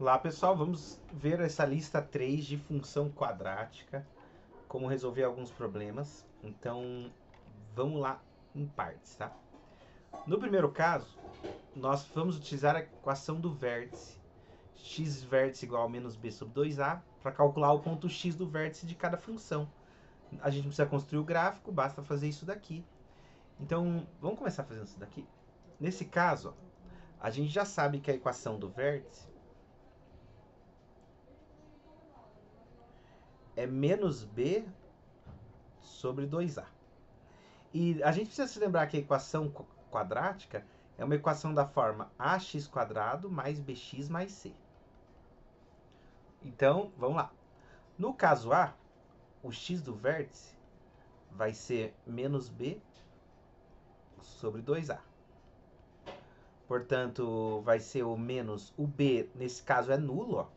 Olá pessoal, vamos ver essa lista 3 de função quadrática, como resolver alguns problemas. Então vamos lá em partes, tá? No primeiro caso, nós vamos utilizar a equação do vértice, x vértice igual a menos b sobre 2a, para calcular o ponto x do vértice de cada função. A gente não precisa construir o gráfico, basta fazer isso daqui. Então vamos começar fazendo isso daqui. Nesse caso, a gente já sabe que a equação do vértice é menos b sobre 2a. E a gente precisa se lembrar que a equação quadrática é uma equação da forma ax quadrado mais bx mais c. Então, vamos lá. No caso A, o x do vértice vai ser menos b sobre 2a. Portanto, vai ser o menos, o b nesse caso é nulo, ó,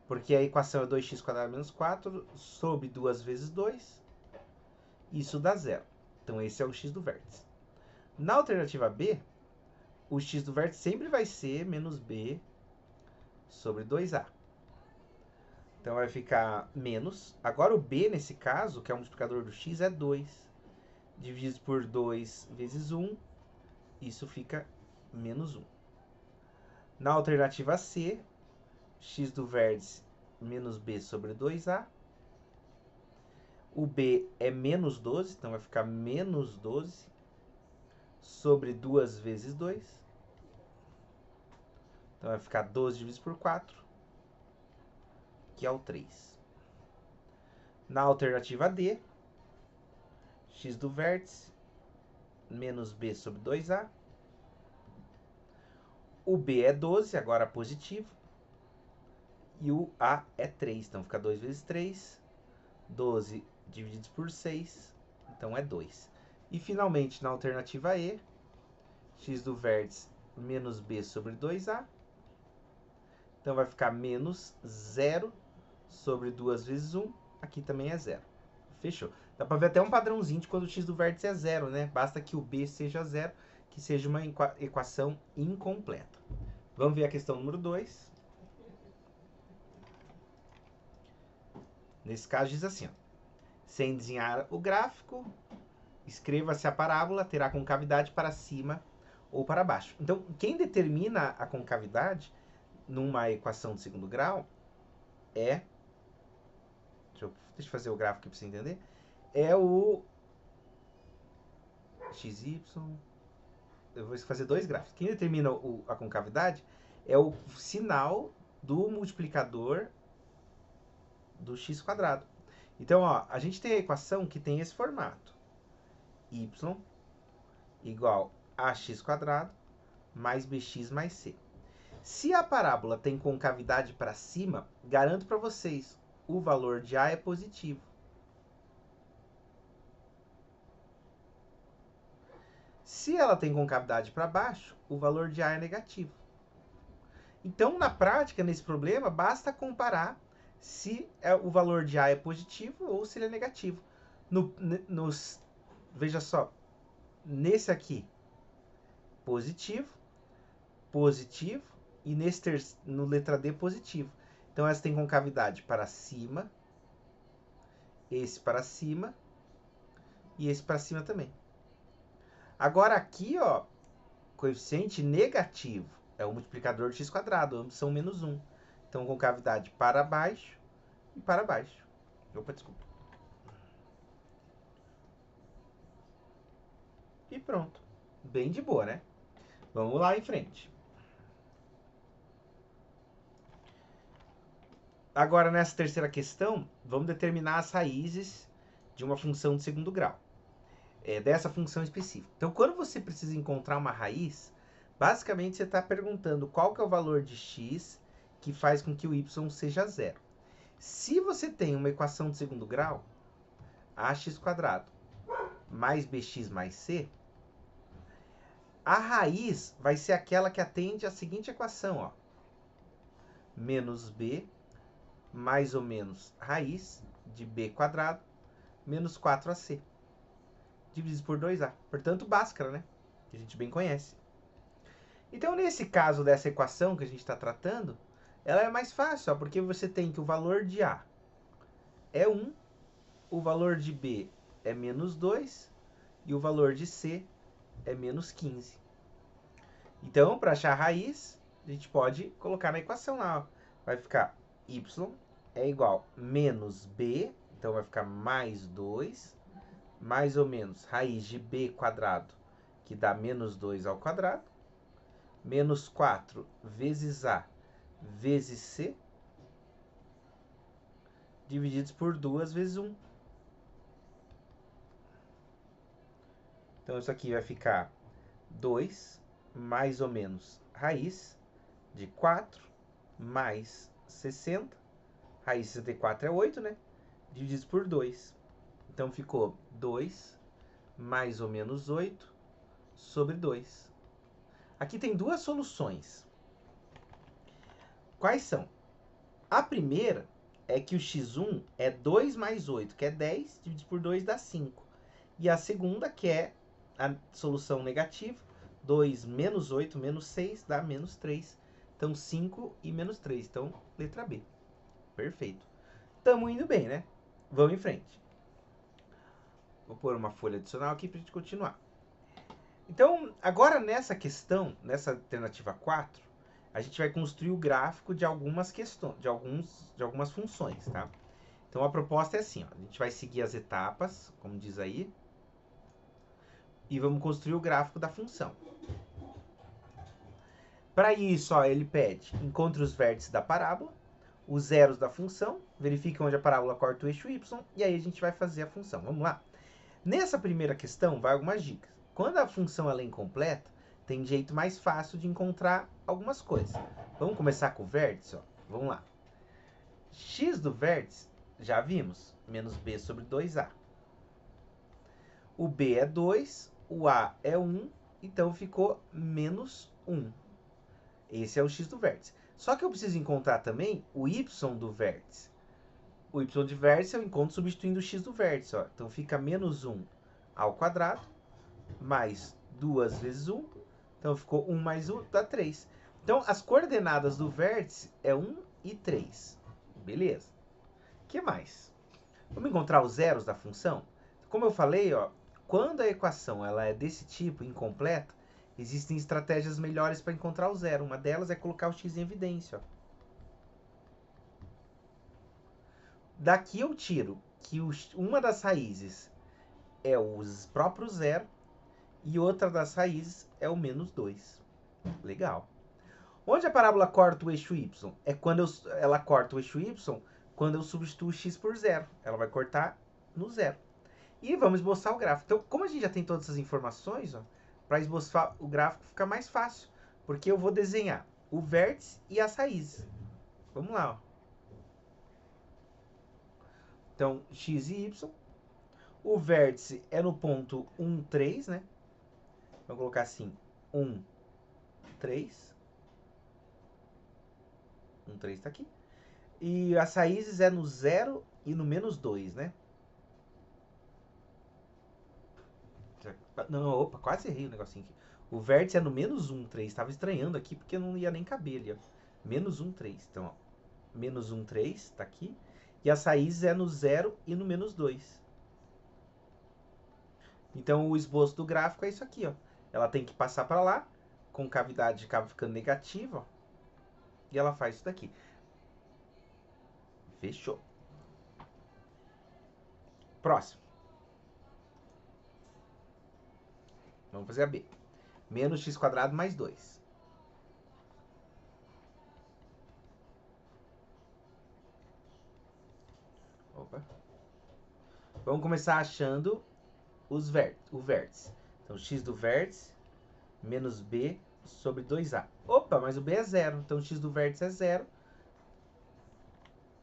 porque a equação é 2x quadrado menos 4 sobre 2 vezes 2, isso dá zero. Então esse é o x do vértice. Na alternativa B, o x do vértice sempre vai ser menos b sobre 2a. Então vai ficar menos. Agora o b, nesse caso, que é o multiplicador do x, é 2. Dividido por 2 vezes 1, isso fica menos 1. Na alternativa C, x do vértice menos b sobre 2a. O b é menos 12, então vai ficar menos 12 sobre 2 vezes 2. Então vai ficar 12 dividido por 4, que é o 3. Na alternativa D, x do vértice menos b sobre 2a. O b é 12, agora positivo. E o a é 3, então fica 2 vezes 3. 12 divididos por 6, então é 2. E finalmente, na alternativa E, x do vértice menos b sobre 2a. Então vai ficar menos 0 sobre 2 vezes 1. Aqui também é 0. Fechou. Dá para ver até um padrãozinho de quando o x do vértice é 0, né? Basta que o b seja 0, que seja uma equação incompleta. Vamos ver a questão número 2. Nesse caso diz assim, ó, sem desenhar o gráfico, escreva se a parábola terá concavidade para cima ou para baixo. Então, quem determina a concavidade numa equação de segundo grau é... Deixa eu fazer o gráfico aqui para você entender. É o XY... Eu vou fazer dois gráficos. Quem determina a concavidade é o sinal do multiplicador do x quadrado. Então, ó, a gente tem a equação que tem esse formato. Y igual a x quadrado mais bx mais c. Se a parábola tem concavidade para cima, garanto para vocês, o valor de a é positivo. Se ela tem concavidade para baixo, o valor de a é negativo. Então, na prática, nesse problema, basta comparar se o valor de a é positivo ou se ele é negativo. Veja só, nesse aqui, positivo, positivo, e no letra D, positivo. Então, essa tem concavidade para cima, esse para cima e esse para cima também. Agora aqui, ó, coeficiente negativo é o multiplicador de x quadrado, ambos são menos 1. Então, concavidade para baixo e para baixo. Opa, desculpa. E pronto. Bem de boa, né? Vamos lá em frente. Agora, nessa terceira questão, vamos determinar as raízes de uma função de segundo grau. Dessa função específica. Então, quando você precisa encontrar uma raiz, basicamente você está perguntando qual que é o valor de x que faz com que o y seja zero. Se você tem uma equação de segundo grau, ax quadrado mais bx mais c, a raiz vai ser aquela que atende à seguinte equação, ó. Menos b mais ou menos raiz de b quadrado menos 4ac, dividido por 2a. Portanto, Bhaskara, né? Que a gente bem conhece. Então, nesse caso dessa equação que a gente está tratando, Ela é mais fácil, ó, porque você tem que o valor de A é 1, o valor de B é menos 2 e o valor de C é menos 15. Então, para achar a raiz, a gente pode colocar na equação lá. Ó. Vai ficar y é igual a menos b, então vai ficar mais 2, mais ou menos raiz de b quadrado, que dá menos 2 ao quadrado, menos 4 vezes a vezes c, divididos por 2 vezes 1. Então, isso aqui vai ficar 2 mais ou menos raiz de 4 mais 60. Raiz de 64 é 8, né? Dividido por 2. Então ficou 2 mais ou menos 8 sobre 2. Aqui tem duas soluções. Quais são? A primeira é que o x1 é 2 mais 8, que é 10, dividido por 2 dá 5. E a segunda, que é a solução negativa, 2 menos 8 menos 6 dá menos 3. Então 5 e menos 3. Então, letra B. Perfeito. Tamo indo bem, né? Vamos em frente. Vou pôr uma folha adicional aqui para a gente continuar. Então, agora nessa questão, nessa alternativa 4, a gente vai construir o gráfico de algumas questões, de algumas funções, tá? Então a proposta é assim, ó, a gente vai seguir as etapas, como diz aí, e vamos construir o gráfico da função. Para isso, ó, ele pede, encontre os vértices da parábola, os zeros da função, verifique onde a parábola corta o eixo y, e aí a gente vai fazer a função. Vamos lá? Nessa primeira questão, vai algumas dicas. Quando a função ela é incompleta, tem jeito mais fácil de encontrar algumas coisas. Vamos começar com o vértice, ó. Vamos lá. X do vértice, já vimos, menos b sobre 2a. O b é 2, o a é 1, então ficou menos 1. Esse é o x do vértice. Só que eu preciso encontrar também o y do vértice. O y de vértice eu encontro substituindo o x do vértice. Ó. Então fica menos 1 ao quadrado, mais 2 vezes 1. Então ficou 1 mais 1, dá 3. Então as coordenadas do vértice é 1 e 3. Beleza. O que mais? Vamos encontrar os zeros da função? Como eu falei, ó, quando a equação ela é desse tipo, incompleta, existem estratégias melhores para encontrar o zero. Uma delas é colocar o x em evidência. Ó. Daqui eu tiro que uma das raízes é o próprio zero e outra das raízes é o menos 2. Legal. Onde a parábola corta o eixo y? É quando ela corta o eixo y quando eu substituo x por zero. Ela vai cortar no zero. E vamos esboçar o gráfico. Então, como a gente já tem todas essas informações, para esboçar o gráfico fica mais fácil. Porque eu vou desenhar o vértice e as raízes. Vamos lá. Ó. Então, x e y. O vértice é no ponto 1, 3, né? Vamos colocar assim, 1, 3. 1, 3 está aqui. E as raízes é no 0 e no menos 2, né? Não, opa, quase errei o negocinho aqui. O vértice é no menos 1, 3. Estava estranhando aqui porque não ia nem caber ali, ó. Menos 1, 3. Então, ó, menos 1, 3, tá aqui. E as raízes é no 0 e no menos 2. Então, o esboço do gráfico é isso aqui, ó. Ela tem que passar para lá, com cavidade acaba ficando negativa, ó. E ela faz isso daqui. Fechou. Próximo. Vamos fazer a B. Menos x quadrado mais 2. Opa. Vamos começar achando o vértice. Então, x do vértice menos b sobre 2a. Opa, mas o b é 0. Então, x do vértice é 0.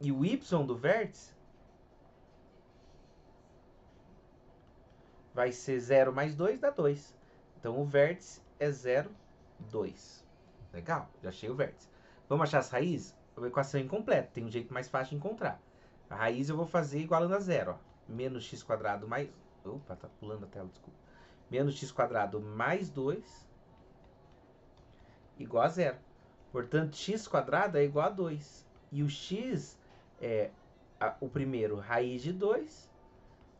E o y do vértice vai ser 0 mais 2, dá 2. Então, o vértice é 0, 2. Legal, já achei o vértice. Vamos achar as raízes? A equação é incompleta, tem um jeito mais fácil de encontrar. A raiz eu vou fazer igualando a 0. Ó. Menos x quadrado mais... Opa, tá pulando a tela, desculpa. Menos x quadrado mais 2 igual a 0. Portanto, x² é igual a 2. E o x é o primeiro raiz de 2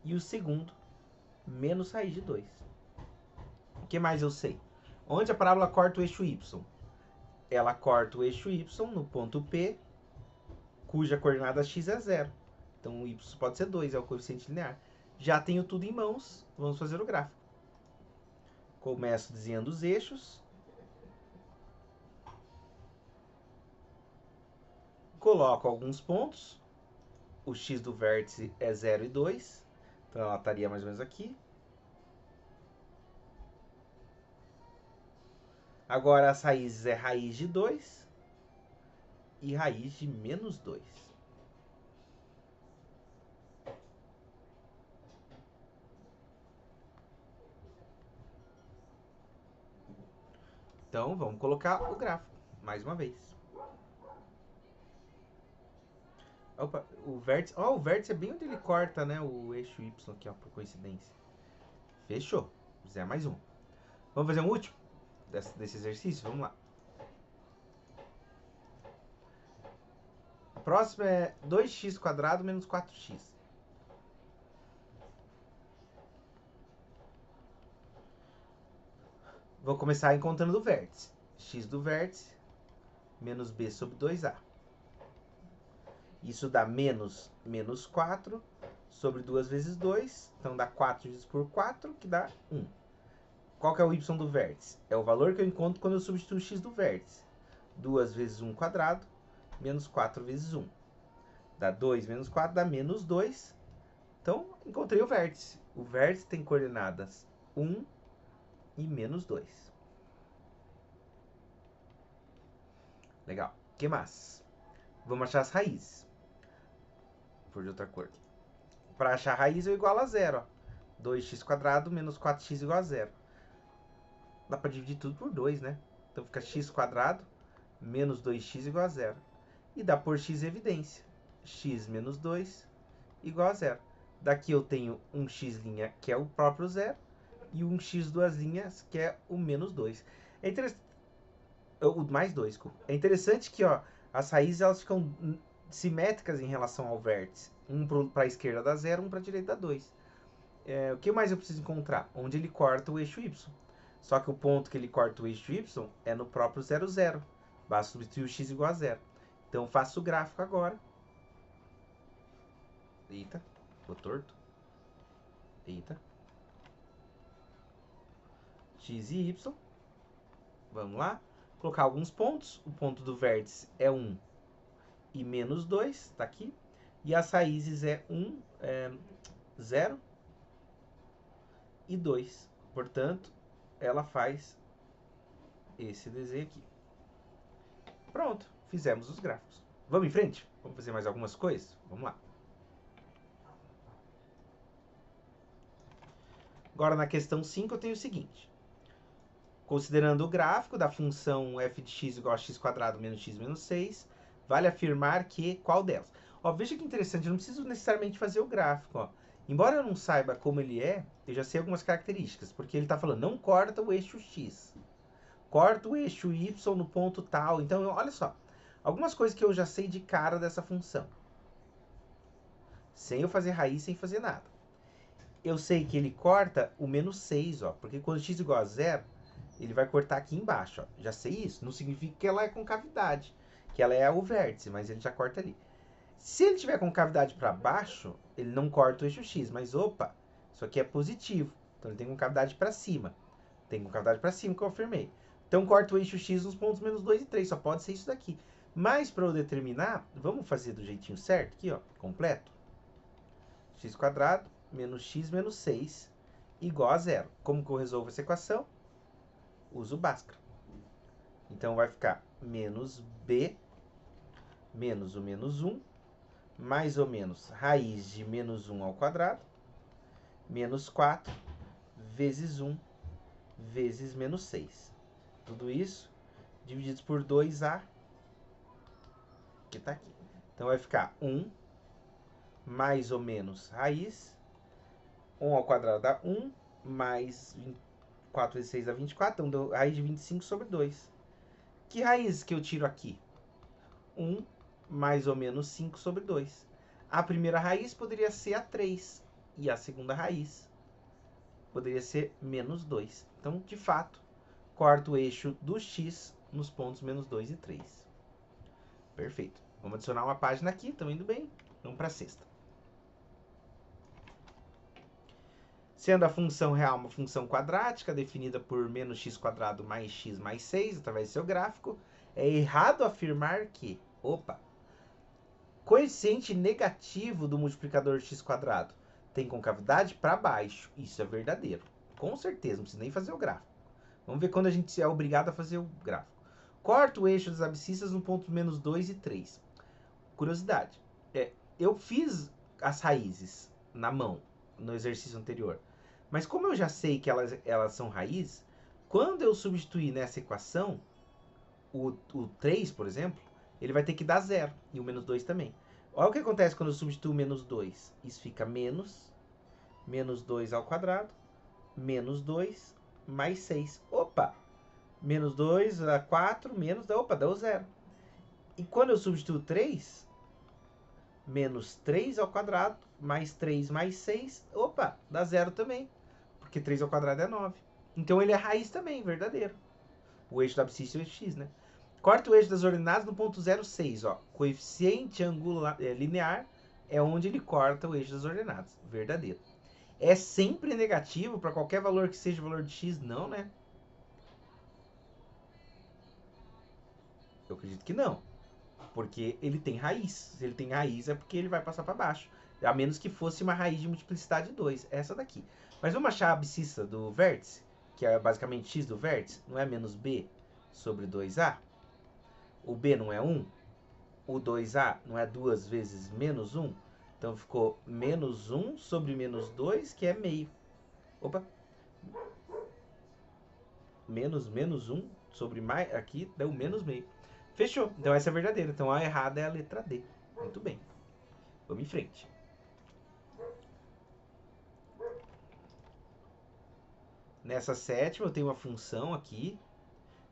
e o segundo menos raiz de 2. O que mais eu sei? Onde a parábola corta o eixo y? Ela corta o eixo y no ponto P, cuja coordenada x é 0. Então o y pode ser 2, é o coeficiente linear. Já tenho tudo em mãos, vamos fazer o gráfico. Começo desenhando os eixos. Coloco alguns pontos. O x do vértice é 0 e 2. Então ela estaria mais ou menos aqui. Agora as raízes é raiz de 2 e raiz de menos 2. Então vamos colocar o gráfico mais uma vez. Opa, o vértice é bem onde ele corta, né, o eixo y aqui, ó, por coincidência. Fechou. Vou fazer mais um. Vamos fazer um último desse exercício? Vamos lá. A próxima é 2x² menos 4x. Vou começar encontrando o vértice. X do vértice menos b sobre 2a. Isso dá menos 4 sobre 2 vezes 2. Então dá 4 dividido por 4, que dá 1. Qual que é o y do vértice? É o valor que eu encontro quando eu substituo o x do vértice. 2 vezes 1² menos 4 vezes 1. Dá 2 menos 4, dá menos 2. Então, encontrei o vértice. O vértice tem coordenadas 1 e menos 2. Legal. O que mais? Vamos achar as raízes. Vou pôr de outra cor aqui. Para achar a raiz, eu igualo a 0. 2x² menos 4x igual a 0. Dá para dividir tudo por 2, né? Então fica x² menos 2x igual a 0. E dá por x evidência. X menos 2 igual a 0. Daqui eu tenho um x', que é o próprio 0, e um x duas linhas, que é o menos 2. É interessante... O mais 2, desculpa. É interessante que, ó, as raízes elas ficam simétricas em relação ao vértice. Um para a esquerda dá 0, um para a direita dá 2. O que mais eu preciso encontrar? Onde ele corta o eixo y. Só que o ponto que ele corta o eixo y é no próprio 0, 0. Basta substituir o x igual a 0. Então faço o gráfico agora. Eita, ficou torto. Eita. X e y. Vamos lá. Colocar alguns pontos. O ponto do vértice é 1 e menos 2. Está aqui. E as raízes é 1, 0 e 2. Portanto, ela faz esse desenho aqui. Pronto. Fizemos os gráficos. Vamos em frente? Vamos fazer mais algumas coisas? Vamos lá. Agora, na questão 5, eu tenho o seguinte. Considerando o gráfico da função f de x igual a x² menos x menos 6, vale afirmar que qual delas? Ó, veja que interessante, eu não preciso necessariamente fazer o gráfico. Ó. Embora eu não saiba como ele é, eu já sei algumas características, porque ele está falando, não corta o eixo x, corta o eixo y no ponto tal. Então, olha só, algumas coisas que eu já sei de cara dessa função, sem eu fazer raiz, sem fazer nada. Eu sei que ele corta o menos 6, ó, porque quando x igual a 0, ele vai cortar aqui embaixo, ó. Já sei isso. Não significa que ela é concavidade, que ela é o vértice, mas ele já corta ali. Se ele tiver concavidade para baixo, ele não corta o eixo x, mas opa, isso aqui é positivo. Então ele tem concavidade para cima. Tem concavidade para cima que eu afirmei. Então corta o eixo x nos pontos menos 2 e 3, só pode ser isso daqui. Mas para eu determinar, vamos fazer do jeitinho certo aqui, ó, completo. X² menos x menos 6 igual a 0. Como que eu resolvo essa equação? Uso Bhaskara. Então vai ficar menos b menos o menos 1, mais ou menos raiz de menos 1 ao quadrado, menos 4 vezes 1 vezes menos 6. Tudo isso dividido por 2a, que está aqui. Então vai ficar 1 mais ou menos raiz, 1 ao quadrado dá 1, mais 4 vezes 6 dá 24, então deu raiz de 25 sobre 2. Que raiz que eu tiro aqui? 1 mais ou menos 5 sobre 2. A primeira raiz poderia ser a 3. E a segunda raiz poderia ser menos 2. Então, de fato, corto o eixo do x nos pontos menos 2 e 3. Perfeito. Vamos adicionar uma página aqui, estamos indo bem. Vamos para a sexta. Sendo a função real uma função quadrática, definida por menos x² mais x mais 6, através do seu gráfico, é errado afirmar que, coeficiente negativo do multiplicador de x² tem concavidade para baixo. Isso é verdadeiro. Com certeza, não precisa nem fazer o gráfico. Vamos ver quando a gente é obrigado a fazer o gráfico. Corta o eixo das abscissas no ponto menos 2 e 3. Curiosidade. Eu fiz as raízes na mão, no exercício anterior. Mas como eu já sei que elas são raiz, quando eu substituir nessa equação, o 3, por exemplo, ele vai ter que dar 0. E o menos 2 também. Olha o que acontece quando eu substituo menos 2. Isso fica menos 2 ao quadrado, menos 2, mais 6. Menos 2 dá 4, menos dá 0. E quando eu substituo 3, menos 3 ao quadrado, mais 3 mais 6, dá 0 também. Porque 3 ao quadrado é 9. Então ele é raiz também, verdadeiro. O eixo da abscissa é o x, né? Corta o eixo das ordenadas no ponto 0,6, ó. Coeficiente angular linear é onde ele corta o eixo das ordenadas, verdadeiro. É sempre negativo para qualquer valor que seja o valor de x? Não, né? Eu acredito que não. Porque ele tem raiz. Se ele tem raiz é porque ele vai passar para baixo. A menos que fosse uma raiz de multiplicidade 2. Essa daqui. Mas vamos achar a abscissa do vértice, que é basicamente x do vértice. Não é menos b sobre 2a? O b não é 1? O 2a não é 2 vezes menos 1? Então ficou menos 1 sobre menos 2, que é meio. Menos 1 sobre mais, aqui deu menos meio. Fechou. Então essa é a verdadeira. Então a errada é a letra D. Muito bem. Vamos em frente. Nessa sétima eu tenho uma função aqui.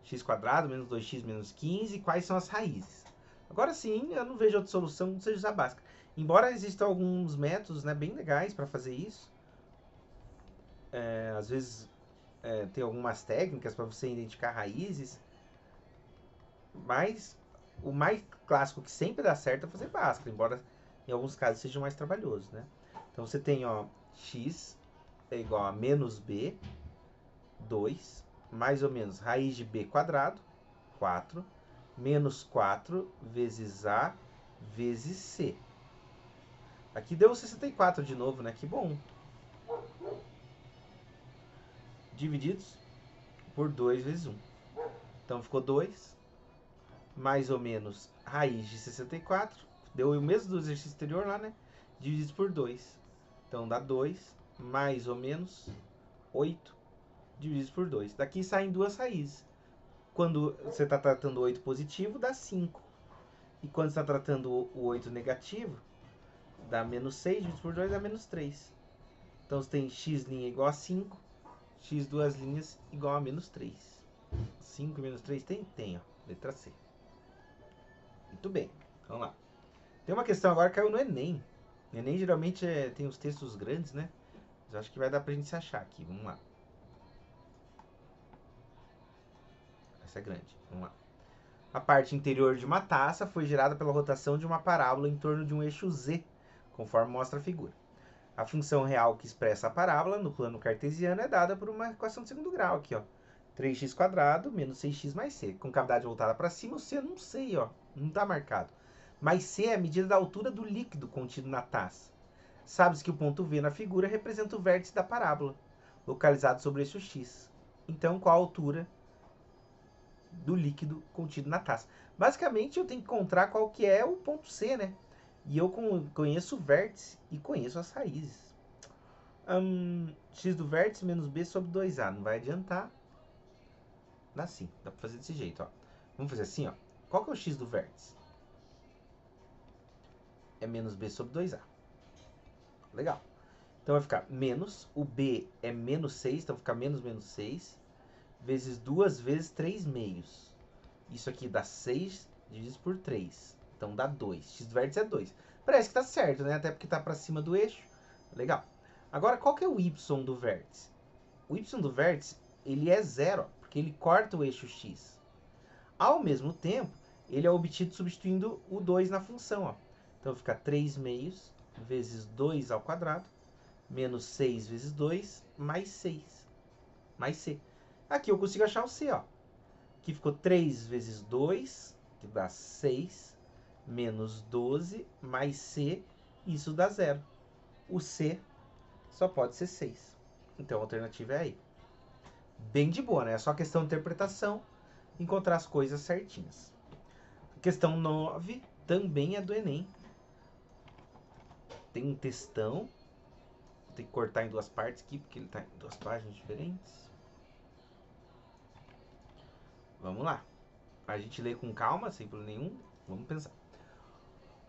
x² menos 2x menos 15. Quais são as raízes? Agora sim, eu não vejo outra solução que não seja a básica. Embora existam alguns métodos, né, bem legais para fazer isso. Às vezes tem algumas técnicas para você identificar raízes. Mas o mais clássico que sempre dá certo é fazer Bhaskara, embora em alguns casos seja mais trabalhoso, né? Então você tem, ó, x é igual a menos b, 2, mais ou menos raiz de b quadrado, 4, menos 4 vezes a vezes c. Aqui deu 64 de novo, né? Que bom. Divididos por 2 vezes 1. Então ficou 2, mais ou menos raiz de 64. Deu o mesmo do exercício anterior lá, né? Dividido por 2. Então dá 2, mais ou menos 8, dividido por 2. Daqui saem duas raízes. Quando você está tratando o 8 positivo, dá 5. E quando você está tratando o 8 negativo, dá menos 6, dividido por 2 dá menos 3. Então você tem x' igual a 5, x duas linhas igual a menos 3. 5 menos 3 tem? Tem, ó. Letra C. Muito bem, vamos lá. Tem uma questão agora que caiu no Enem. No Enem geralmente tem os textos grandes, né? Mas acho que vai dar pra gente se achar aqui. Vamos lá. Essa é grande. Vamos lá. A parte interior de uma taça foi gerada pela rotação de uma parábola em torno de um eixo Z, conforme mostra a figura. A função real que expressa a parábola no plano cartesiano é dada por uma equação de segundo grau aqui, ó. 3x² menos 6x mais c. Com cavidade voltada para cima, o c eu não sei, ó. Não está marcado. Mas c é a medida da altura do líquido contido na taça. Sabe-se que o ponto V na figura representa o vértice da parábola, localizado sobre o eixo x. Então, qual a altura do líquido contido na taça? Basicamente, eu tenho que encontrar qual que é o ponto C, né? E eu conheço o vértice e conheço as raízes. X do vértice menos b sobre 2a. Não vai adiantar. Dá sim, dá pra fazer desse jeito, ó. Vamos fazer assim, ó. Qual que é o x do vértice? É menos b sobre 2a. Legal. Então vai ficar menos, o b é menos 6, então vai ficar menos 6, vezes 2 vezes 3 meios. Isso aqui dá 6 dividido por 3. Então dá 2. X do vértice é 2. Parece que tá certo, né? Até porque tá para cima do eixo. Legal. Agora, qual que é o y do vértice? O y do vértice, ele é 0, porque ele corta o eixo x. Ao mesmo tempo, ele é obtido substituindo o 2 na função. Ó. Então fica 3 meios vezes 2 ao quadrado, menos 6 vezes 2, mais 6. Mais c. Aqui eu consigo achar o c, ó. Aqui ficou 3 vezes 2, que dá 6, menos 12, mais c, isso dá 0. O c só pode ser 6. Então a alternativa é aí. Bem de boa, né? É só questão de interpretação, encontrar as coisas certinhas. Questão 9 também é do Enem. Tem um textão. Vou ter que cortar em duas partes aqui, porque ele está em duas páginas diferentes. Vamos lá. A gente lê com calma, sem problema nenhum. Vamos pensar.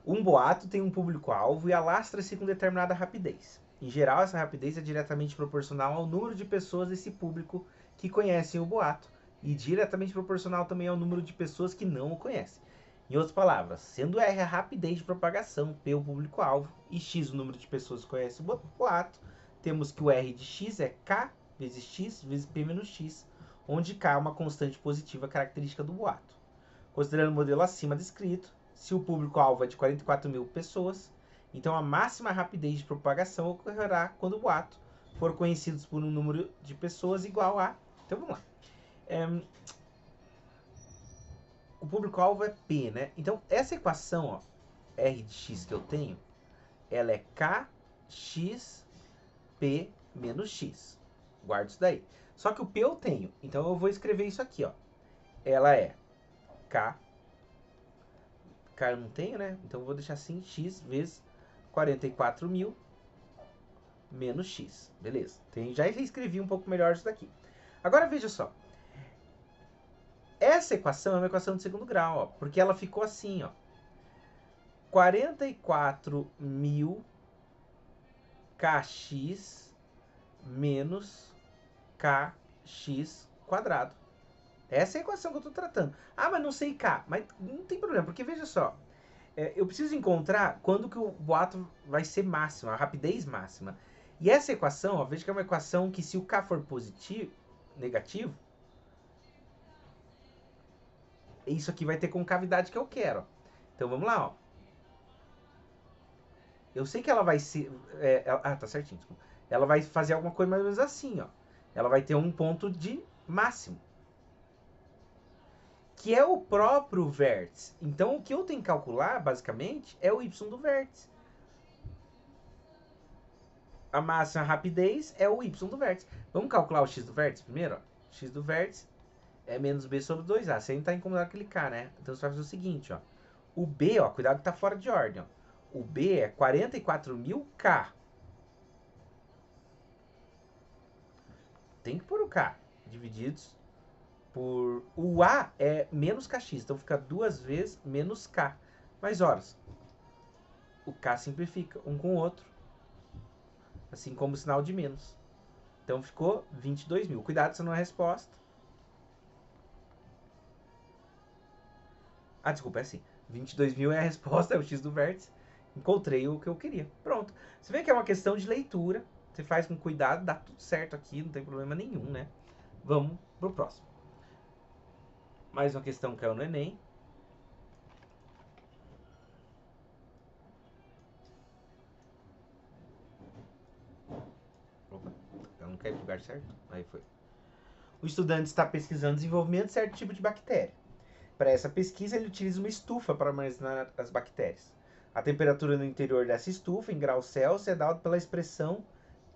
Um boato tem um público-alvo e alastra-se com determinada rapidez. Em geral, essa rapidez é diretamente proporcional ao número de pessoas desse público que conhecem o boato e diretamente proporcional também ao número de pessoas que não o conhecem. Em outras palavras, sendo R a rapidez de propagação, P o público-alvo e X o número de pessoas que conhecem o boato, temos que o R de X é K vezes X vezes P menos X, onde K é uma constante positiva característica do boato. Considerando o modelo acima descrito, se o público-alvo é de 44 mil pessoas, então a máxima rapidez de propagação ocorrerá quando o boato for conhecido por um número de pessoas igual a... Então vamos lá. O público-alvo é P, né? Então essa equação, ó, R de X que eu tenho, ela é KXP menos X. Guardo isso daí. Só que o P eu tenho, então eu vou escrever isso aqui, ó. Ela é K eu não tenho, né? Então eu vou deixar assim, x vezes 44 mil menos x. Beleza. Já escrevi um pouco melhor isso daqui. Agora veja só. Essa equação é uma equação de segundo grau, ó, porque ela ficou assim, ó. 44 mil kx menos kx quadrado. Essa é a equação que eu estou tratando. Ah, mas não sei K. Mas não tem problema, porque veja só. Eu preciso encontrar quando que o boato vai ser máximo, a rapidez máxima. E essa equação, ó, veja que é uma equação que se o K for positivo, negativo, isso aqui vai ter concavidade que eu quero. Ó. Então vamos lá, ó. Eu sei que ela vai ser... tá certinho, desculpa. Ela vai fazer alguma coisa mais ou menos assim, ó. Ela vai ter um ponto de máximo. Que é o próprio vértice. Então, o que eu tenho que calcular, basicamente, é o y do vértice. A máxima rapidez é o y do vértice. Vamos calcular o x do vértice primeiro? Ó. X do vértice é menos b sobre 2a. Você não está incomodado com aquele k, né? Então, você vai fazer o seguinte, ó. O b, ó, cuidado que está fora de ordem, ó. O b é 44.000k. Tem que pôr o k. Divididos por... O A é menos kx, então fica 2 vezes menos k. Mas, horas, o k simplifica um com o outro, assim como o sinal de menos. Então ficou 22 mil. Cuidado, isso não é a resposta. Ah, desculpa, é assim. 22 mil é a resposta, é o x do vértice. Encontrei o que eu queria. Pronto. Você vê que é uma questão de leitura. Você faz com cuidado, dá tudo certo aqui, não tem problema nenhum, né? Vamos pro próximo. Mais uma questão que caiu no Enem. Opa, eu não caí pro lugar certo? Aí foi. O estudante está pesquisando o desenvolvimento de certo tipo de bactéria. Para essa pesquisa, ele utiliza uma estufa para armazenar as bactérias. A temperatura no interior dessa estufa, em graus Celsius, é dada pela expressão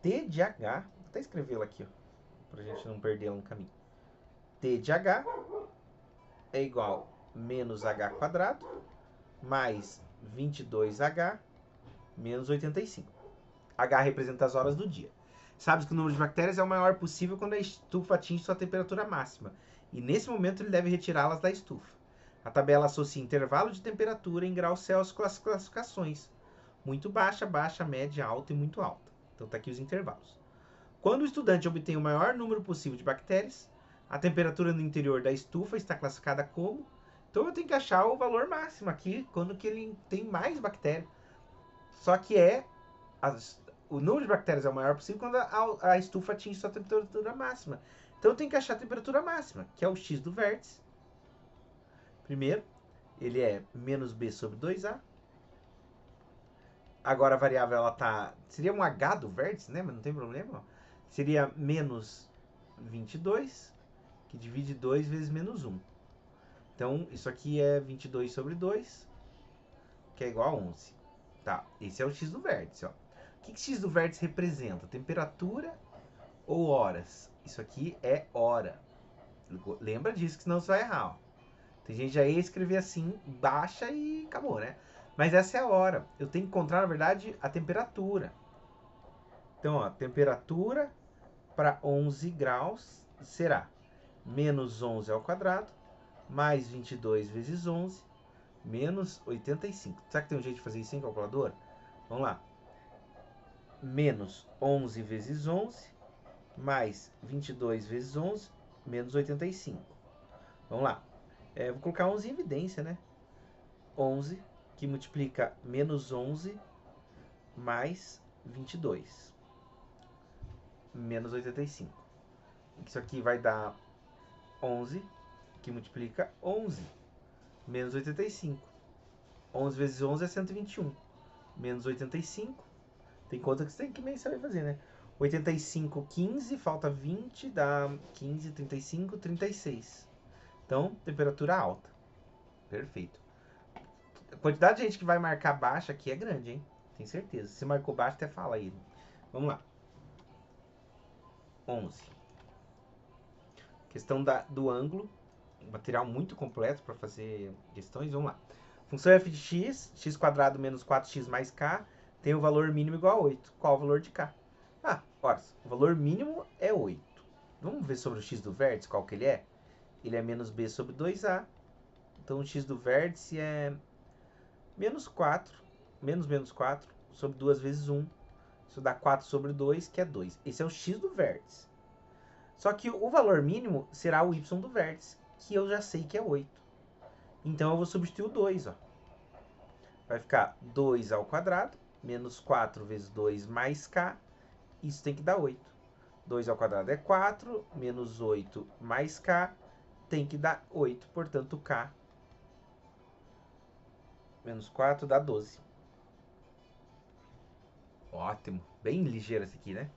T de H. Vou até escrevê-la aqui, para a gente não perdê-la no caminho. T de H é igual a menos H quadrado mais 22H menos 85. H representa as horas do dia. Sabe que o número de bactérias é o maior possível quando a estufa atinge sua temperatura máxima. E nesse momento ele deve retirá-las da estufa. A tabela associa intervalo de temperatura em graus Celsius com as classificações. Muito baixa, baixa, média, alta e muito alta. Então tá aqui os intervalos. Quando o estudante obtém o maior número possível de bactérias, A temperatura no interior da estufa está classificada como... Então eu tenho que achar o valor máximo aqui, quando que ele tem mais bactéria. Só que o número de bactérias é o maior possível quando a estufa atinge sua temperatura máxima. Então eu tenho que achar a temperatura máxima, que é o x do vértice. Primeiro, ele é menos b sobre 2a. Agora a variável ela tá... Seria um h do vértice, né? Mas não tem problema. Ó. Seria menos 22, que divide 2 vezes menos 1. Então, isso aqui é 22 sobre 2, que é igual a 11. Tá, esse é o x do vértice, ó. O que x do vértice representa? Temperatura ou horas? Isso aqui é hora. Lembra disso, que senão você vai errar, ó. Tem gente que já ia escrever assim, baixa e acabou, né? Mas essa é a hora. Eu tenho que encontrar, na verdade, a temperatura. Então, ó, temperatura para 11 graus será menos 11 ao quadrado, mais 22 vezes 11, menos 85. Será que tem um jeito de fazer isso em calculadora? Vamos lá. Menos 11 vezes 11, mais 22 vezes 11, menos 85. Vamos lá. Vou colocar 11 em evidência, né? 11, que multiplica menos 11, mais 22. Menos 85. Isso aqui vai dar 11, que multiplica 11, menos 85. 11 vezes 11 é 121. Menos 85. Tem conta que você tem que nem saber fazer, né? 85, 15, falta 20, dá 15, 35, 36. Então, temperatura alta. Perfeito. A quantidade de gente que vai marcar baixa aqui é grande, hein? Tem certeza. Se marcou baixo, até fala aí. Vamos lá. 11. Questão do ângulo. Material muito completo para fazer questões. Vamos lá. Função f de x quadrado menos 4x mais k, tem o valor mínimo igual a 8. Qual o valor de k? Ora, o valor mínimo é 8. Vamos ver sobre o x do vértice, qual que ele é? Ele é menos b sobre 2a. Então o x do vértice é menos 4, menos 4, sobre 2 vezes 1. Isso dá 4 sobre 2, que é 2. Esse é o x do vértice. Só que o valor mínimo será o y do vértice, que eu já sei que é 8. Então eu vou substituir o 2, ó. Vai ficar 2 ao quadrado, menos 4 vezes 2 mais k. Isso tem que dar 8. 2 ao quadrado é 4, menos 8 mais k tem que dar 8. Portanto, k menos 4 dá 12. Ótimo. Bem ligeiro esse aqui, né?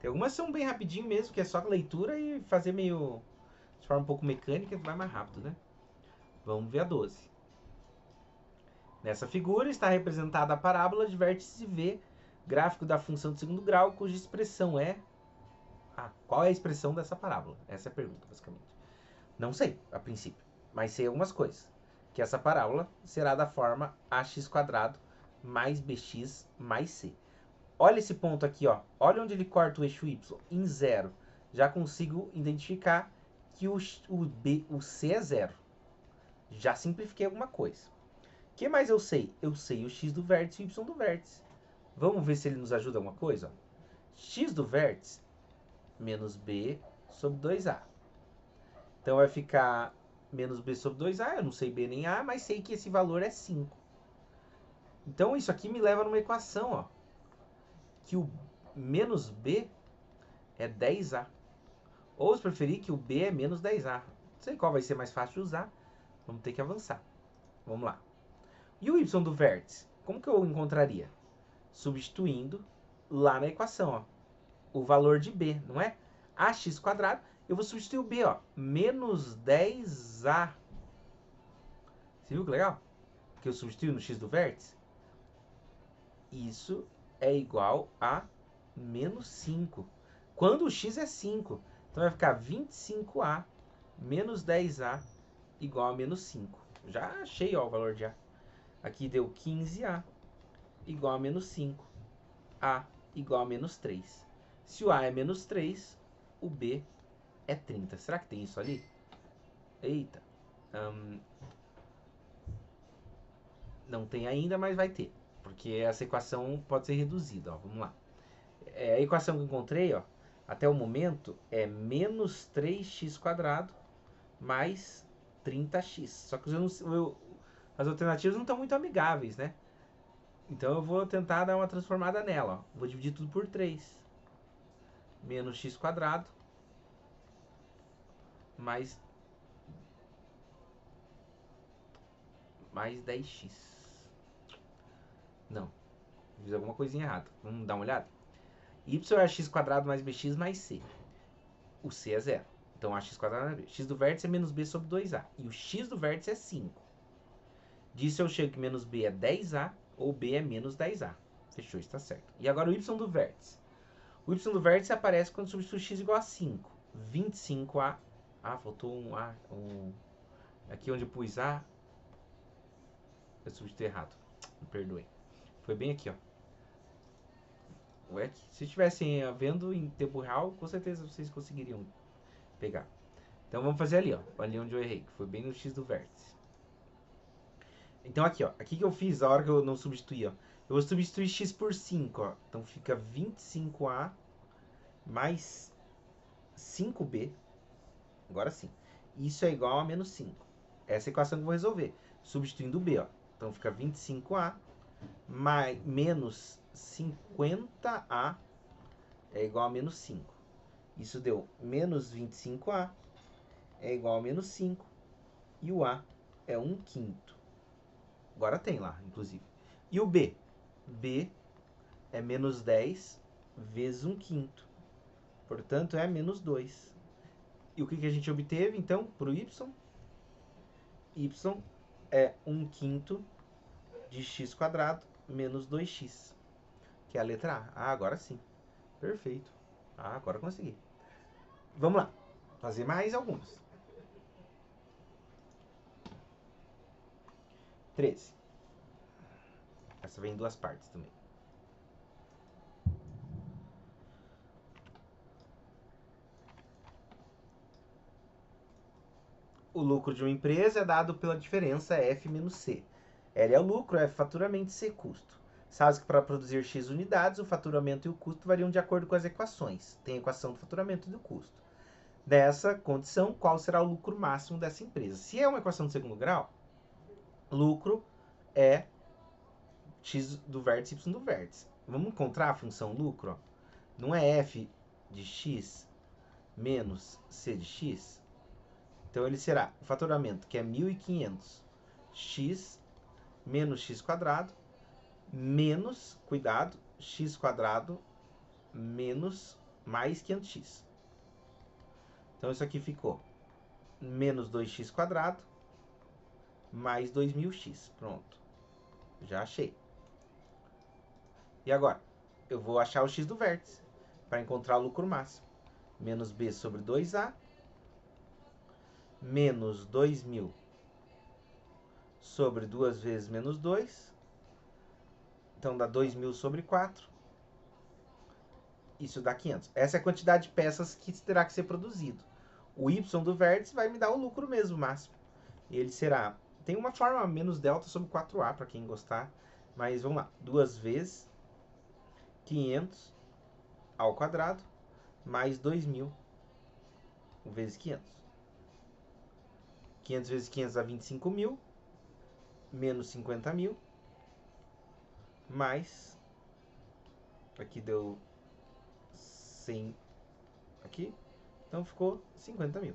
Tem algumas que são bem rapidinho mesmo, que é só leitura e fazer meio... de forma um pouco mecânica, vai mais rápido, né? Vamos ver a 12. Nessa figura está representada a parábola de vértice V, gráfico da função de segundo grau, cuja expressão é... qual é a expressão dessa parábola? Essa é a pergunta, basicamente. Não sei, a princípio, mas sei algumas coisas. Que essa parábola será da forma ax² mais bx mais c. Olha esse ponto aqui, ó. Olha onde ele corta o eixo y, em 0. Já consigo identificar que o c é 0. Já simplifiquei alguma coisa. O que mais eu sei? Eu sei o x do vértice e o y do vértice. Vamos ver se ele nos ajuda alguma coisa? Ó. X do vértice menos b sobre 2a. Então vai ficar menos b sobre 2a. Eu não sei b nem a, mas sei que esse valor é 5. Então isso aqui me leva numa equação, ó, que o menos b é 10a. Ou se preferir, que o b é menos 10a. Não sei qual vai ser mais fácil de usar. Vamos ter que avançar. Vamos lá. E o y do vértice? Como que eu encontraria? Substituindo lá na equação, ó, o valor de b, não é? Ax², eu vou substituir o b, ó, menos 10a. Você viu que legal? Que eu substituí no x do vértice? Isso é igual a menos 5. Quando o x é 5, então vai ficar 25a menos 10a igual a menos 5. Já achei, ó, o valor de a. Aqui deu 15a igual a menos 5. A igual a menos 3. Se o a é menos 3, o b é 30. Será que tem isso ali? Eita. Não tem ainda, mas vai ter. Porque essa equação pode ser reduzida, ó. Vamos lá. A equação que eu encontrei, ó, Até o momento é menos 3x² mais 30x. Só que as alternativas não estão muito amigáveis, né? Então eu vou tentar dar uma transformada nela. Ó. Vou dividir tudo por 3. Menos x² mais 10x. Não, fiz alguma coisinha errada. Vamos dar uma olhada? Y é x² mais bx mais c. O c é 0. Então ax² mais b. X do vértice é menos b sobre 2a. E o x do vértice é 5. Disso eu chego que menos b é 10a ou b é menos 10a. Fechou, está certo. E agora o y do vértice. O y do vértice aparece quando substitui x igual a 5. 25a. Ah, faltou um a. Aqui onde eu pus a, eu substituí errado. Me perdoe. Foi bem aqui, ó. Ué, se estivessem vendo em tempo real, com certeza vocês conseguiriam pegar. Então vamos fazer ali, ó. Ali onde eu errei, que foi bem no x do vértice. Então aqui, ó. Aqui que eu fiz, a hora que eu não substituí, ó. Eu vou substituir x por 5, ó. Então fica 25a mais 5b. Agora sim. Isso é igual a menos 5. Essa é a equação que eu vou resolver. Substituindo o b, ó. Então fica 25a mais, menos 50a é igual a menos 5. Isso deu menos 25a é igual a menos 5. E o a é 1/5. Agora tem lá, inclusive. E o b? B é menos 10 vezes 1/5. Portanto, é menos 2. E o que a gente obteve, então, para o y? Y é 1/5 de x² menos 2x. Que é a letra A. Ah, agora sim. Perfeito. Ah, agora consegui. Vamos lá. Fazer mais algumas. 13. Essa vem em duas partes também. O lucro de uma empresa é dado pela diferença F menos C. L é o lucro, F faturamento e C custo. Sabe que para produzir X unidades, o faturamento e o custo variam de acordo com as equações. Tem a equação do faturamento e do custo. Nessa condição, qual será o lucro máximo dessa empresa? Se é uma equação de segundo grau, lucro é x do vértice, y do vértice. Vamos encontrar a função lucro? Ó. Não é f de x menos c de x? Então ele será o faturamento, que é 1.500 x menos x² menos, cuidado, x² menos mais 500x. Então isso aqui ficou menos 2x² mais 2000x. Pronto. Já achei. E agora? Eu vou achar o x do vértice para encontrar o lucro máximo. Menos b sobre 2a menos 2000 sobre 2 vezes menos 2. Então dá 2000 sobre 4. Isso dá 500. Essa é a quantidade de peças que terá que ser produzido. O y do vértice vai me dar o lucro mesmo máximo. Ele será... Tem uma forma menos delta sobre 4a para quem gostar. Mas vamos lá. 2 vezes 500 ao quadrado mais 2000 vezes 500. 500 vezes 500 dá 25.000. Menos 50.000. Mais... Aqui deu 100 aqui. Então ficou 50.000.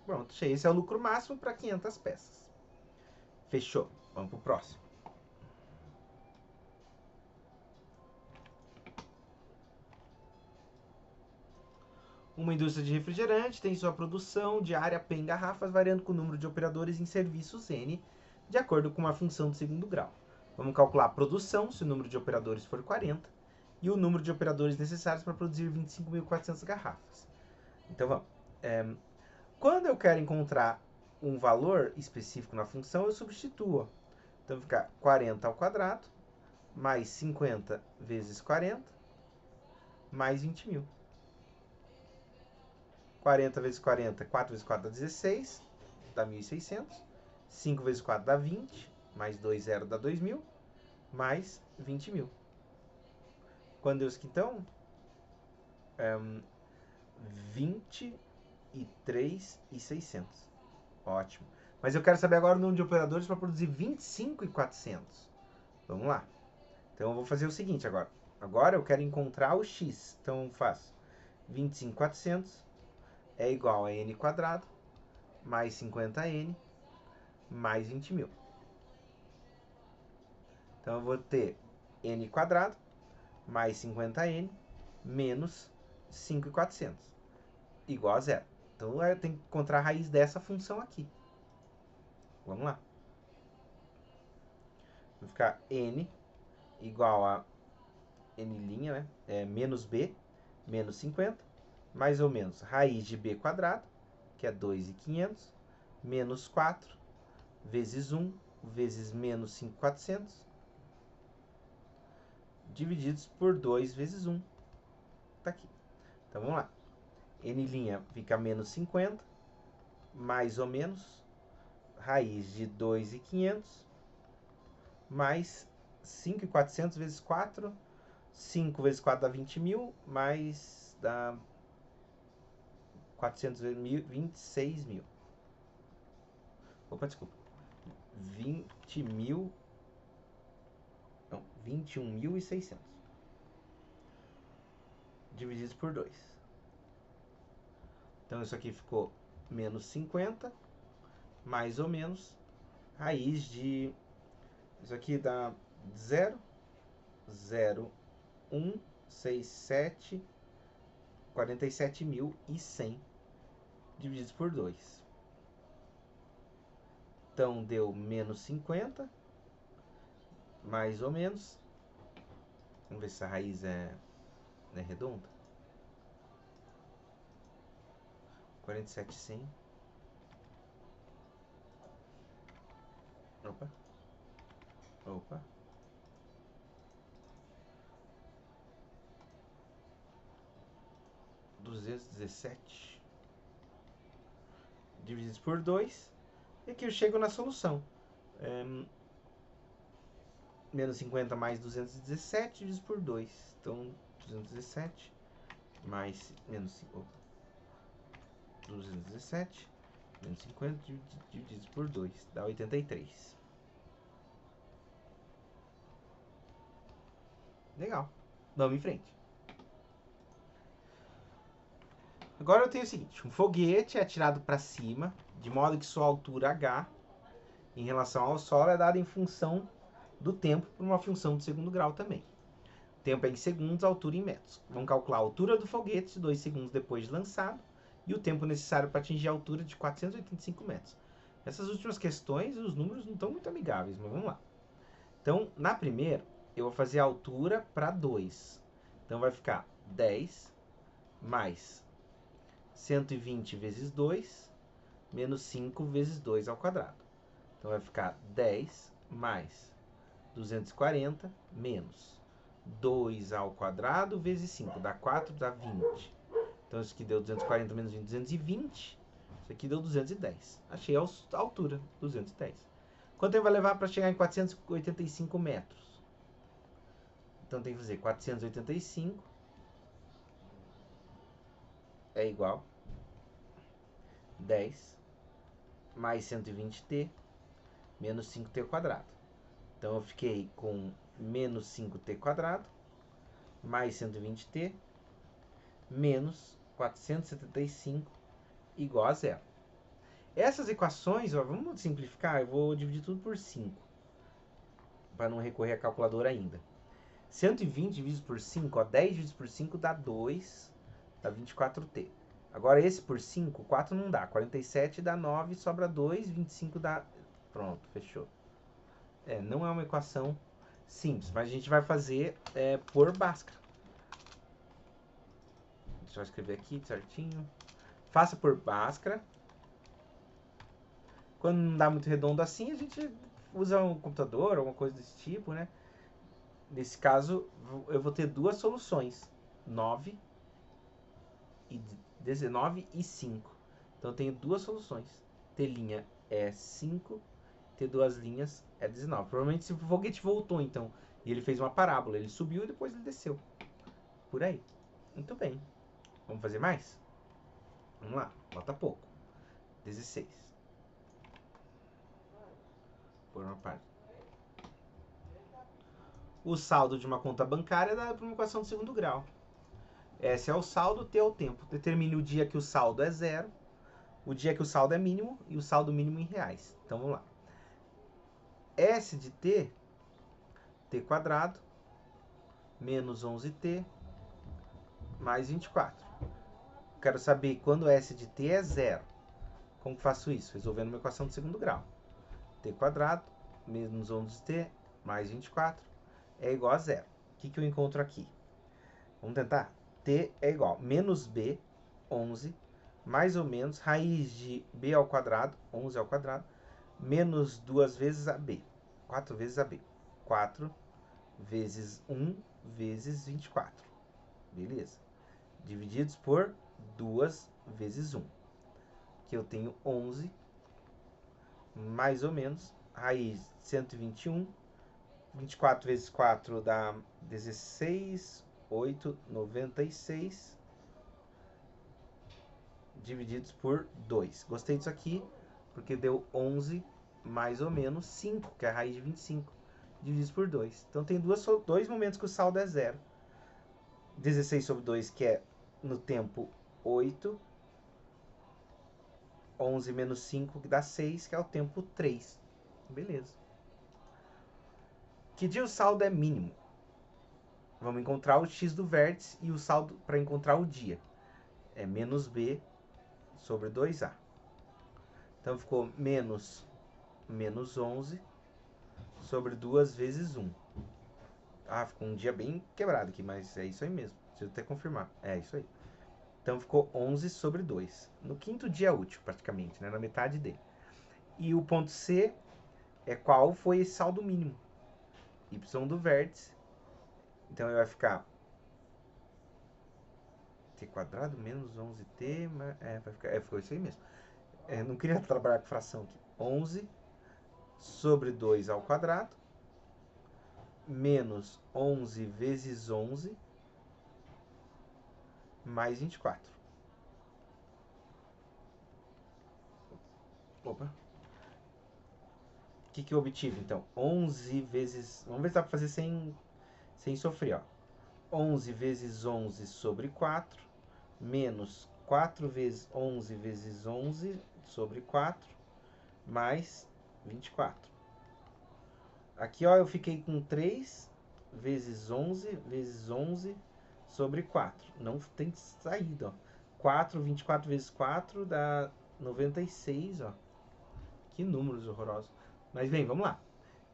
Pronto, esse é o lucro máximo para 500 peças. Fechou. Vamos para o próximo. Uma indústria de refrigerante tem sua produção diária P em garrafas variando com o número de operadores em serviços N, de acordo com uma função de segundo grau. Vamos calcular a produção, se o número de operadores for 40, e o número de operadores necessários para produzir 25.400 garrafas. Então vamos. Quando eu quero encontrar um valor específico na função, eu substituo. Então fica 40 ao quadrado, mais 50 vezes 40, mais 20.000. 40 vezes 40, 4 vezes 4 dá 16, dá 1.600. 5 vezes 4 dá 20, mais 2, 0 dá 2.000, mais 20.000. Quando eu então, 23.600. Ótimo. Mas eu quero saber agora o número de operadores para produzir 25.400. Vamos lá. Então eu vou fazer o seguinte agora. Agora eu quero encontrar o x. Então eu faço 25.400 é igual a n quadrado mais 50n mais 20.000. Então eu vou ter n quadrado mais 50n menos 5.400 igual a zero. Então eu tenho que encontrar a raiz dessa função aqui. Vamos lá. Vai ficar n igual a n', né? Menos b, menos 50, mais ou menos raiz de b quadrado, que é 2.500, menos 4, vezes 1, vezes menos 5.400, divididos por 2 vezes 1. Tá aqui. Então vamos lá. N' fica menos 50, mais ou menos raiz de 2.500, mais 5.400 vezes 4, 5 vezes 4 dá 20.000, mais dá 400 vezes 26.000. Opa, desculpa. 20.000. Não, 21.600. Divididos por 2. Então isso aqui ficou menos 50, mais ou menos raiz de... Isso aqui dá 0, 0, 1, 6, 7, 47.100 divididos por 2. Então deu menos 50, mais ou menos. Vamos ver se a raiz é redonda. 47.100. Opa. Opa. $217 divididos por 2. E aqui eu chego na solução. Menos 50 mais 217 divididos por 2. Então, 217 mais menos 5. 217 menos 50 divididos por 2. Dá 83. Legal. Vamos em frente. Agora eu tenho o seguinte. Um foguete é atirado para cima, de modo que sua altura h, em relação ao solo, é dada em função do tempo por uma função de segundo grau também. O tempo é em segundos, a altura em metros. Vamos calcular a altura do foguete 2 segundos depois de lançado e o tempo necessário para atingir a altura de 485 metros. Essas últimas questões, os números não estão muito amigáveis, mas vamos lá. Então, na primeira, eu vou fazer a altura para 2. Então, vai ficar 10 mais 120 vezes 2 menos 5 vezes 2 ao quadrado. Então, vai ficar 10 mais 240 menos 2 ao quadrado vezes 5. Dá 4, dá 20. Então, isso aqui deu 240 menos 20, 220. Isso aqui deu 210. Achei a altura, 210. Quanto tempo vai levar para chegar em 485 metros? Então, tem que fazer 485 é igual 10 mais 120t menos 5t ao quadrado. Então, eu fiquei com menos 5t quadrado mais 120t menos 475 igual a zero. Essas equações, ó, vamos simplificar, eu vou dividir tudo por 5, para não recorrer à calculadora ainda. 120 dividido por 5, ó, 10 dividido por 5 dá 2, dá 24t. Agora esse por 5, 4 não dá, 47 dá 9, sobra 2, 25 dá... Pronto, fechou. Não é uma equação simples, mas a gente vai fazer por Bhaskara. Deixa eu escrever aqui certinho. Faça por Bhaskara. Quando não dá muito redondo assim, a gente usa um computador, alguma coisa desse tipo, né? Nesse caso, eu vou ter duas soluções. 9 e 19 e 5. Então, eu tenho duas soluções. T' é 5, T duas linhas é 19. Provavelmente se o foguete voltou, então, e ele fez uma parábola. Ele subiu e depois ele desceu. Por aí. Muito bem. Vamos fazer mais? Vamos lá, bota pouco. 16. Por uma parte. O saldo de uma conta bancária é dado por uma equação de segundo grau. S é o saldo, T é o tempo. Determine o dia que o saldo é zero, o dia que o saldo é mínimo e o saldo mínimo em reais. Então vamos lá. S de T, T quadrado, menos 11T, mais 24. Quero saber quando S de T é zero. Como que faço isso? Resolvendo uma equação de segundo grau. T quadrado, menos 11T, mais 24, é igual a zero. O que eu encontro aqui? Vamos tentar? T é igual a menos B, 11, mais ou menos, raiz de B ao quadrado, 11 ao quadrado, menos 2 vezes AB. 4 vezes AB. 4 vezes 1 vezes 24. Beleza? Divididos por 2 vezes 1. Que eu tenho 11, mais ou menos, raiz de 121. 24 vezes 4 dá 16, 8, 96. Divididos por 2. Gostei disso aqui, porque deu 11 mais ou menos 5, que é a raiz de 25, divididos por 2. Então tem dois momentos que o saldo é zero. 16 sobre 2, que é no tempo 8. 11 menos 5, que dá 6, que é o tempo 3. Beleza. Que dia o saldo é mínimo? Vamos encontrar o x do vértice e o saldo para encontrar o dia. É menos b sobre 2a. Então ficou menos 11 sobre 2 vezes 1. Ah, ficou um dia bem quebrado aqui, mas é isso aí mesmo. Preciso até confirmar. É isso aí. Então ficou 11 sobre 2. No quinto dia útil, praticamente, né? Na metade dele. E o ponto C é qual foi esse saldo mínimo. Y do vértice. Então ele vai ficar t quadrado menos 11t. Vai ficar, ficou isso aí mesmo. Não queria trabalhar com fração aqui. 11 sobre 2 ao quadrado menos 11 vezes 11 mais 24. Opa. O que eu obtive, então? 11 vezes... Vamos ver se dá para fazer sem sofrer, ó. 11 vezes 11 sobre 4, menos 4 vezes 11 vezes 11 sobre 4, mais 24. Aqui, ó, eu fiquei com 3 vezes 11 vezes 11 sobre 4. Não tem saída, ó. 4, 24 vezes 4 dá 96, ó. Que números horrorosos. Mas bem, vamos lá.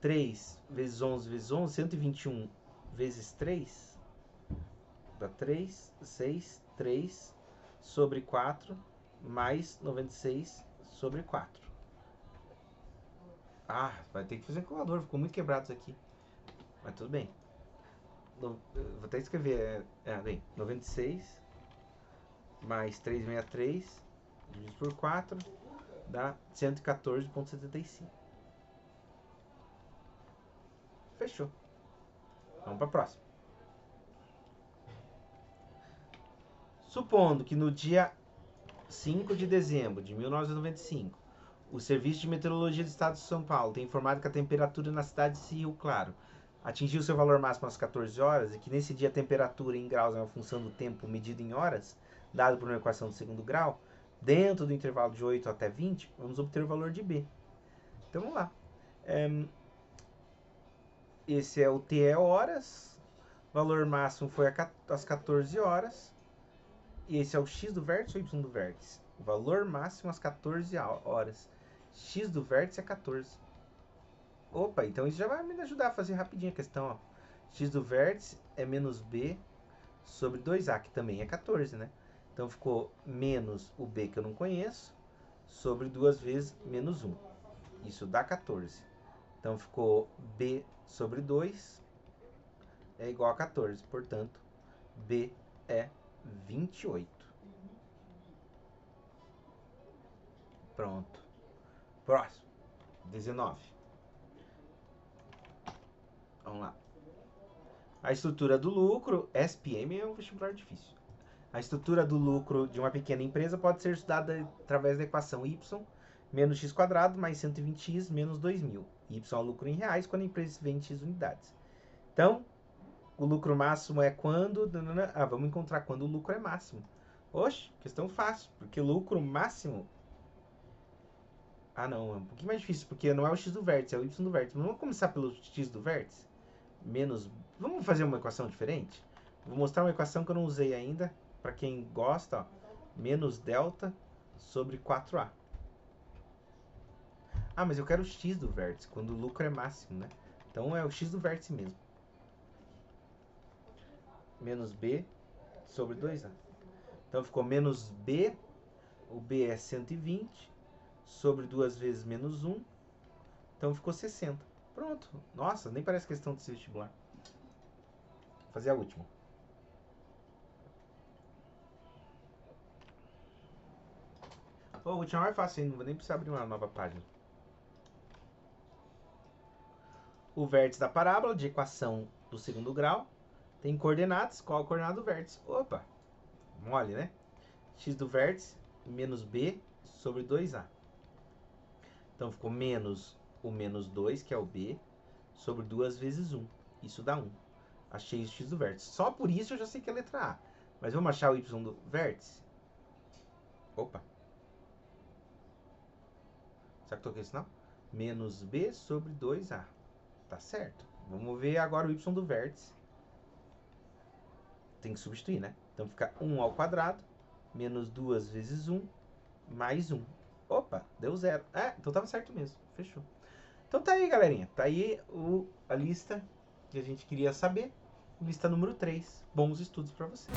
3 vezes 11 vezes 11, 121 vezes 3, dá 3, 6, 3 sobre 4, mais 96 sobre 4. Ah, vai ter que fazer um calculador, ficou muito quebrado isso aqui. Mas tudo bem. Vou até escrever, bem, 96 mais 363 dividido por 4 dá 114,75. Fechou. Vamos para a próxima. Supondo que no dia 5 de dezembro de 1995, o Serviço de Meteorologia do Estado de São Paulo tem informado que a temperatura na cidade de Rio Claro atingiu seu valor máximo às 14 horas e que nesse dia a temperatura em graus é uma função do tempo medido em horas, dado por uma equação de segundo grau, dentro do intervalo de 8 até 20, vamos obter o valor de B. Então vamos lá. Esse é o T é horas, valor máximo foi às 14 horas, e esse é o X do vértice ou Y do vértice? O valor máximo às 14 horas. X do vértice é 14. Opa, então isso já vai me ajudar a fazer rapidinho a questão, ó. X do vértice é menos B sobre 2A, que também é 14, né? Então ficou menos o B que eu não conheço, sobre 2 vezes menos 1. Isso dá 14. Então ficou B sobre 2 é igual a 14. Portanto, B é 28. Pronto. Próximo. 19. Vamos lá. A estrutura do lucro, SPM é um vestibular difícil. A estrutura do lucro de uma pequena empresa pode ser estudada através da equação y menos x² mais 120x menos 2.000. Y é o lucro em reais quando a empresa vende x unidades. Então, o lucro máximo é quando... vamos encontrar quando o lucro é máximo. Oxe, questão fácil, porque lucro máximo... não, é um pouquinho mais difícil, porque não é o x do vértice, é o y do vértice. Vamos começar pelo x do vértice? Menos... Vamos fazer uma equação diferente? Vou mostrar uma equação que eu não usei ainda, para quem gosta, ó. Menos delta sobre 4a. Mas eu quero o x do vértice, quando o lucro é máximo, né? Então é o x do vértice mesmo. Menos b sobre 2a. Então ficou menos b, o b é 120, sobre 2 vezes menos 1, então ficou 60. Pronto. Nossa, nem parece questão desse vestibular. Vou fazer a última. A última é mais fácil ainda, não vou nem precisar abrir uma nova página. O vértice da parábola de equação do segundo grau tem coordenadas. Qual a coordenada do vértice? Opa, mole, né? X do vértice menos b sobre 2a. Então ficou menos o menos 2, que é o b, sobre 2 vezes 1. Isso dá 1. Achei o x do vértice. Só por isso eu já sei que é a letra A. Mas vamos achar o y do vértice? Opa. Será que toquei isso não? Menos b sobre 2a. Tá certo. Vamos ver agora o y do vértice. Tem que substituir, né? Então fica 1 ao quadrado, menos 2 vezes 1, mais 1. Opa, deu 0. Então tava certo mesmo. Fechou. Então tá aí, galerinha. Tá aí a lista que a gente queria saber. Lista número 3. Bons estudos para você.